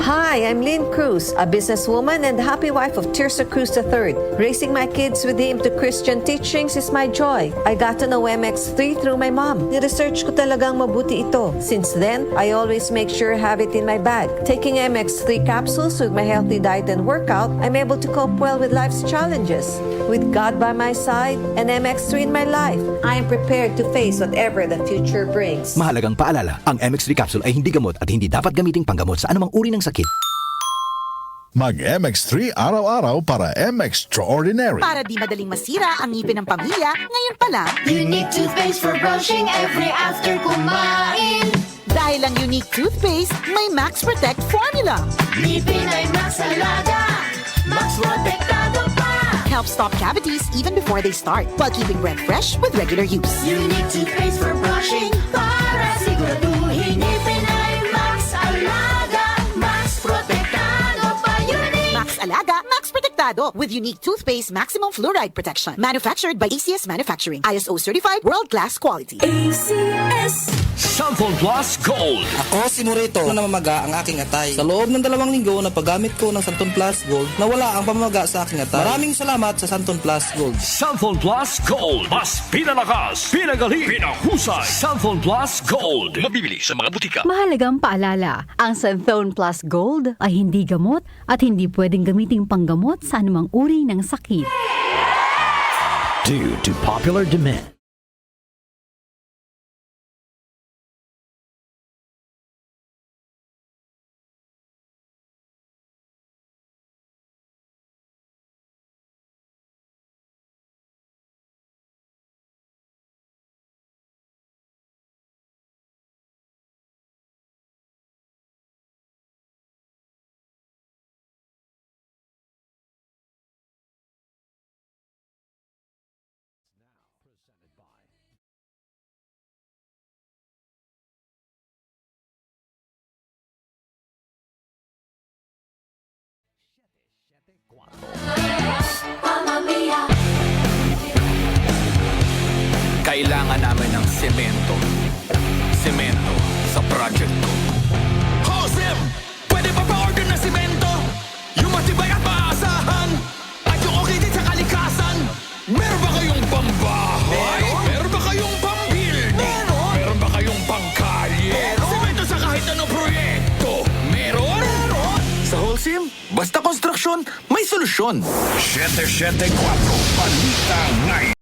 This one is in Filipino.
Hi, I'm Lynn Cruz, a businesswoman and happy wife of Tirsa Cruz III. Raising my kids with him to Christian teachings is my joy. I got to know MX3 through my mom. Ni-research ko talagang mabuti ito. Since then, I always make sure I have it in my bag. Taking MX3 capsules with my healthy diet and workout, I'm able to cope well with life's challenges. With God by my side and MX3 in my life, I am prepared to face whatever the future brings. Mahalagang paalala, ang MX3 capsule ay hindi gamot at hindi dapat gamiting panggamot sa anumang uri ng sakit. Mag-MX3 araw-araw para MX-Extraordinary. Para di madaling masira ang ngipin ng pamilya, ngayon pa lang, Unique toothpaste for brushing every after kumain. dahil ang Unique toothpaste, may Max Protect formula. Ngipin ay Max Alaga, Max Protektado pa. Helps stop cavities even before they start, while keeping breath fresh with regular use. Unique toothpaste for brushing para siguraduhin ngipin ay Max Alaga, Max Protektado pa. Unique. Max Alaga, Max Protectado with Unique toothpaste maximum fluoride protection. Manufactured by ACS Manufacturing. ISO certified world-class quality. ACS. Santon Plus Gold. Ako si Morito na namamaga ang aking atay. Sa loob ng 2 linggo na paggamit ko ng Santon Plus Gold, nawala ang pamamaga sa aking atay. Maraming salamat sa Santon Plus Gold. Santon Plus Gold. Mas pinalakas, pinagaling, pinahusay. Santon Plus Gold. Mabibili sa mga butika. Mahalagang paalala, ang Santhone Plus Gold ay hindi gamot at hindi pwedeng gamiting panggamot sa anumang uri ng sakit. Due to popular demand. Mamma mia. Kailangan namin ng semento. Semento sa project ko. Josem! Pwede ba pa-order na semento? Yung matibay at maaasahan? At yung okay din sa kalikasan? Meron ba kayong pambahay? Meron ba kayong pambuilding? Meron ba kayong pangkalye? Semento sa kahit anong proyekto? Meron? Sa Holcim, basta konstruksyon, may solusyon. 774 Balita Ngayon.